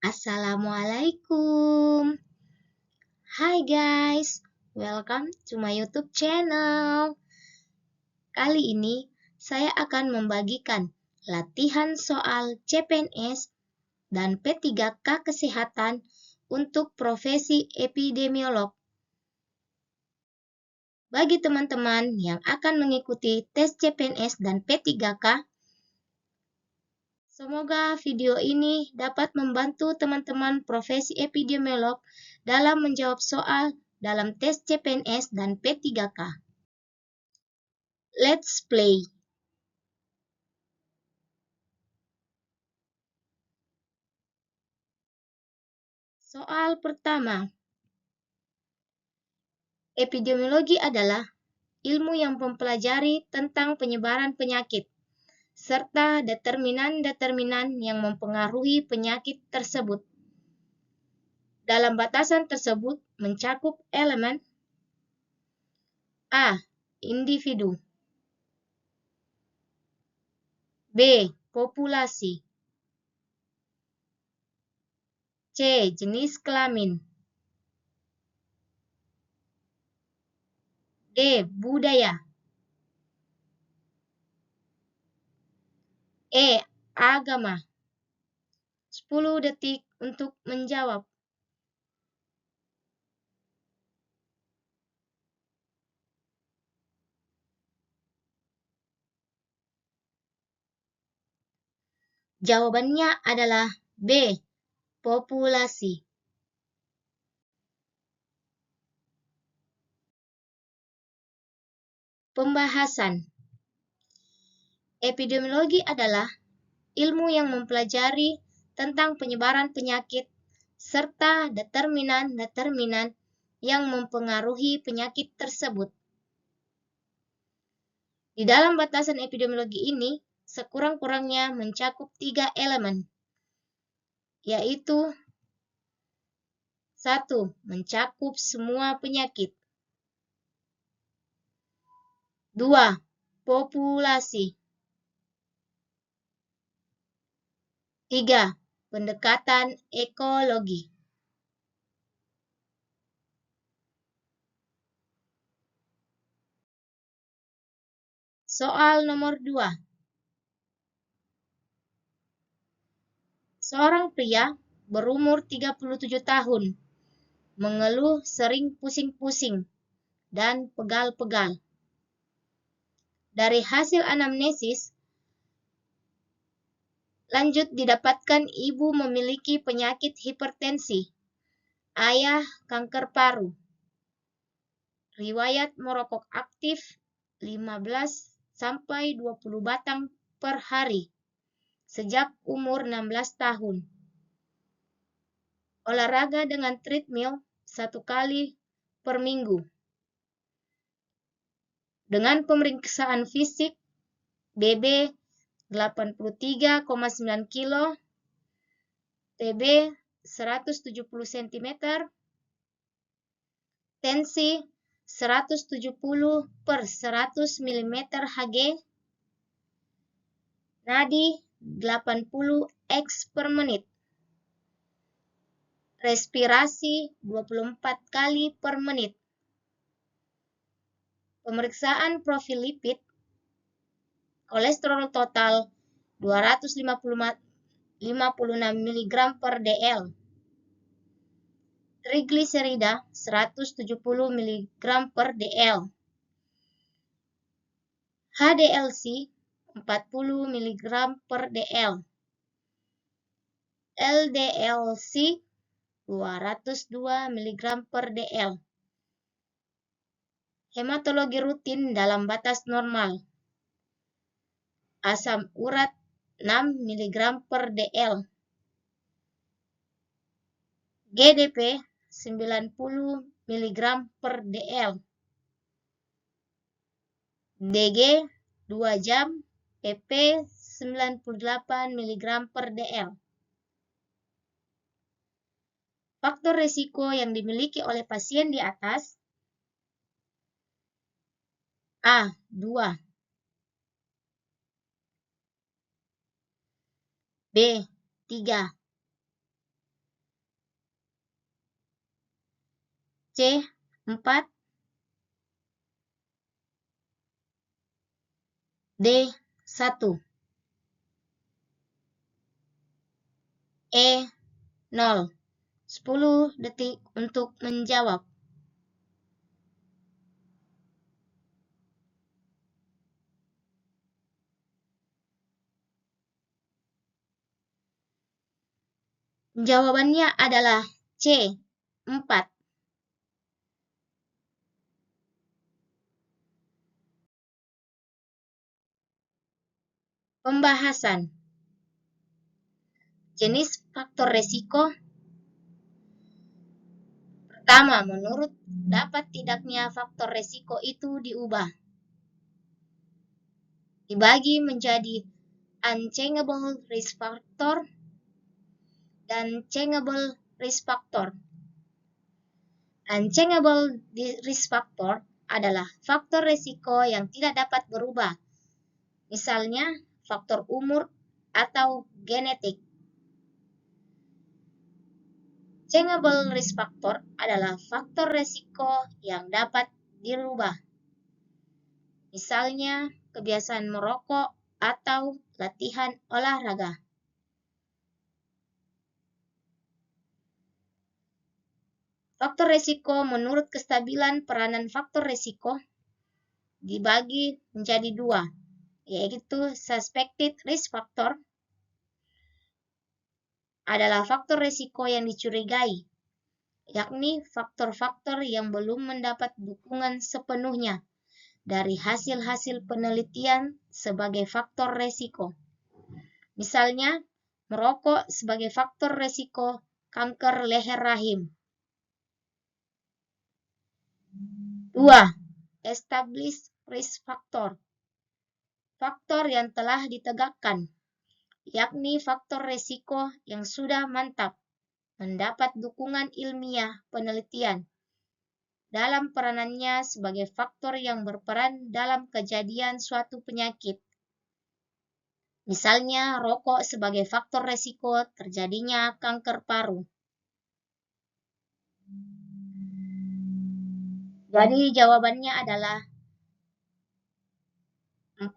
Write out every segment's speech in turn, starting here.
Assalamualaikum. Hai guys, welcome to my YouTube channel. Kali ini saya akan membagikan latihan soal CPNS dan P3K Kesehatan untuk profesi epidemiolog. Bagi teman-teman yang akan mengikuti tes CPNS dan P3K, semoga video ini dapat membantu teman-teman profesi epidemiolog dalam menjawab soal dalam tes CPNS dan P3K. Let's play. Soal pertama. Epidemiologi adalah ilmu yang mempelajari tentang penyebaran penyakit serta determinan-determinan yang mempengaruhi penyakit tersebut. Dalam batasan tersebut mencakup elemen A. Individu, B. Populasi, C. Jenis kelamin, D. Budaya, E. Agama. 10 detik untuk menjawab. Jawabannya adalah B. Populasi. Pembahasan. Epidemiologi adalah ilmu yang mempelajari tentang penyebaran penyakit serta determinan-determinan yang mempengaruhi penyakit tersebut. Di dalam batasan epidemiologi ini, sekurang-kurangnya mencakup 3 elemen, yaitu 1. Mencakup semua penyakit. 2. Populasi. 3. Pendekatan ekologi. Soal nomor 2. Seorang pria berumur 37 tahun mengeluh sering pusing-pusing dan pegal-pegal. Dari hasil anamnesis, lanjut didapatkan ibu memiliki penyakit hipertensi, ayah kanker paru, riwayat merokok aktif 15-20 batang per hari sejak umur 16 tahun. Olahraga dengan treadmill 1 kali per minggu. Dengan pemeriksaan fisik, BB 83,9 kilo, TB 170 cm, tensi 170 per 100 mm Hg, nadi 80 X per menit, respirasi 24 kali per menit. Pemeriksaan profil lipid, kolesterol total 256 mg per dl, trigliserida 170 mg per dl, HDLC 40 mg per dl, LDLC 202 mg per dl. Hematologi rutin dalam batas normal. Asam urat 6 mg per dl. GDP 90 mg per dl. DG 2 jam, PP 98 mg per dl. Faktor risiko yang dimiliki oleh pasien di atas. A. 2. B. 3. C. 4. D. 1. E. 0. 10 detik untuk menjawab. Jawabannya adalah C. 4. Pembahasan. Jenis faktor resiko. Pertama, menurut dapat tidaknya faktor resiko itu diubah. Dibagi menjadi unchangeable risk factor dan changeable risk factor. Unchangeable risk factor adalah faktor resiko yang tidak dapat berubah. Misalnya, faktor umur atau genetik. Changeable risk factor adalah faktor resiko yang dapat dirubah. Misalnya, kebiasaan merokok atau latihan olahraga. Faktor resiko menurut kestabilan peranan faktor resiko dibagi menjadi dua, yaitu suspected risk factor adalah faktor resiko yang dicurigai, yakni faktor-faktor yang belum mendapat dukungan sepenuhnya dari hasil-hasil penelitian sebagai faktor resiko. Misalnya, merokok sebagai faktor resiko kanker leher rahim. 2. Established risk factor. Faktor yang telah ditegakkan, yakni faktor resiko yang sudah mantap mendapat dukungan ilmiah penelitian dalam peranannya sebagai faktor yang berperan dalam kejadian suatu penyakit. Misalnya, rokok sebagai faktor resiko terjadinya kanker paru. Jadi jawabannya adalah 4,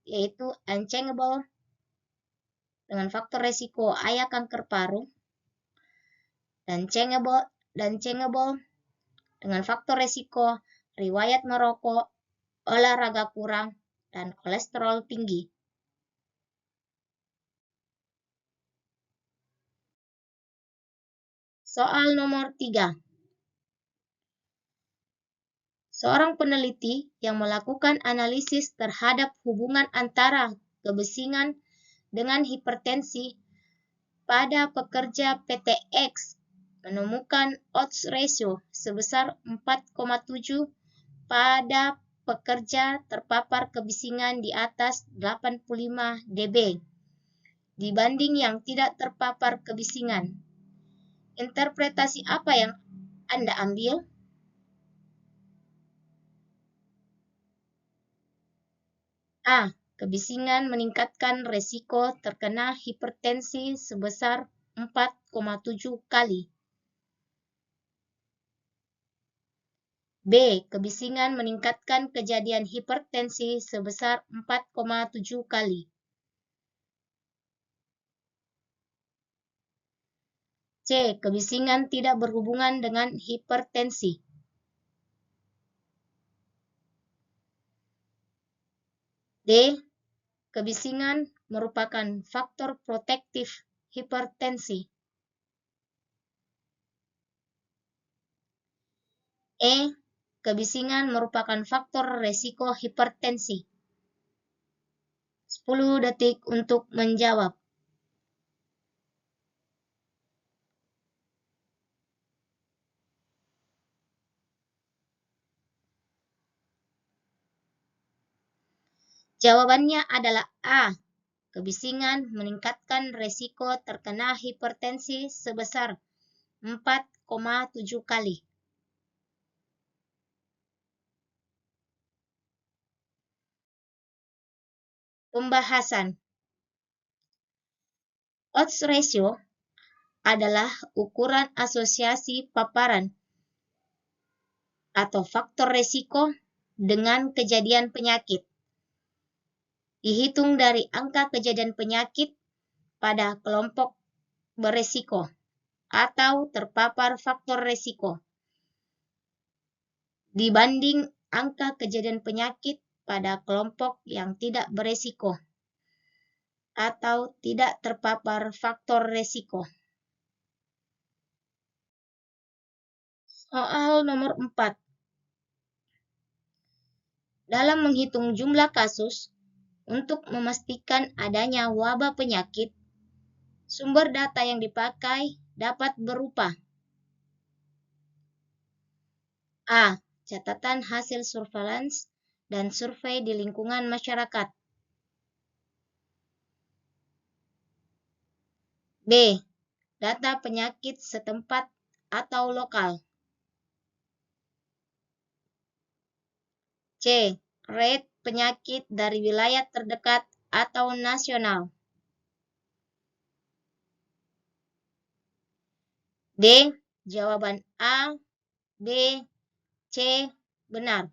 yaitu unchangeable dengan faktor resiko ayah kanker paru, dan changeable dengan faktor resiko riwayat merokok, olahraga kurang, dan kolesterol tinggi. Soal nomor 3. Seorang peneliti yang melakukan analisis terhadap hubungan antara kebisingan dengan hipertensi pada pekerja PT X menemukan odds ratio sebesar 4,7 pada pekerja terpapar kebisingan di atas 85 dB dibanding yang tidak terpapar kebisingan. Interpretasi apa yang Anda ambil? A. Kebisingan meningkatkan resiko terkena hipertensi sebesar 4,7 kali. B. Kebisingan meningkatkan kejadian hipertensi sebesar 4,7 kali. C. Kebisingan tidak berhubungan dengan hipertensi. D. Kebisingan merupakan faktor protektif hipertensi. E. Kebisingan merupakan faktor resiko hipertensi. 10 detik untuk menjawab. Jawabannya adalah A. Kebisingan meningkatkan resiko terkena hipertensi sebesar 4,7 kali. Pembahasan. Odds ratio adalah ukuran asosiasi paparan atau faktor resiko dengan kejadian penyakit. Dihitung dari angka kejadian penyakit pada kelompok beresiko atau terpapar faktor resiko dibanding angka kejadian penyakit pada kelompok yang tidak beresiko atau tidak terpapar faktor resiko. Soal nomor 4. Dalam menghitung jumlah kasus untuk memastikan adanya wabah penyakit, sumber data yang dipakai dapat berupa A. Catatan hasil surveillance dan survei di lingkungan masyarakat. B. Data penyakit setempat atau lokal. C. Rate penyakit dari wilayah terdekat atau nasional. D. Jawaban A, B, C benar.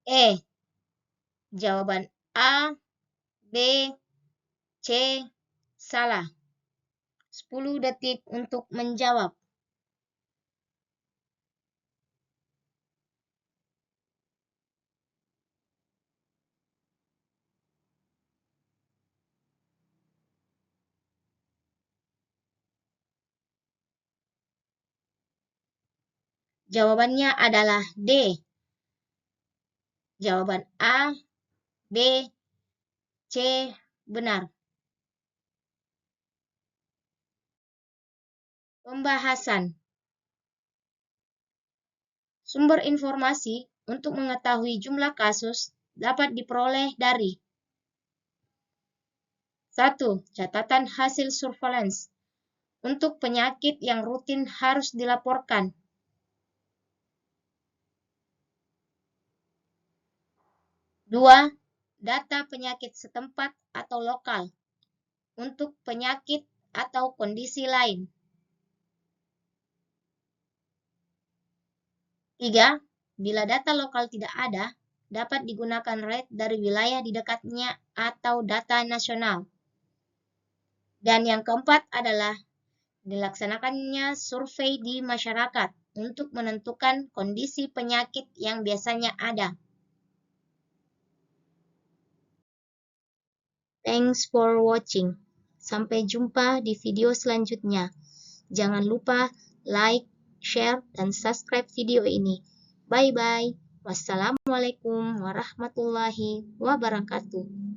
E. Jawaban A, B, C salah. 10 detik untuk menjawab. Jawabannya adalah D. Jawaban A, B, C benar. Pembahasan. Sumber informasi untuk mengetahui jumlah kasus dapat diperoleh dari 1. Catatan hasil surveillance untuk penyakit yang rutin harus dilaporkan. 2. Data penyakit setempat atau lokal untuk penyakit atau kondisi lain. 3. Bila data lokal tidak ada, dapat digunakan rate dari wilayah di dekatnya atau data nasional. Dan yang keempat adalah dilaksanakannya survei di masyarakat untuk menentukan kondisi penyakit yang biasanya ada. Thanks for watching. Sampai jumpa di video selanjutnya. Jangan lupa like, share, dan subscribe video ini. Bye-bye. Wassalamualaikum warahmatullahi wabarakatuh.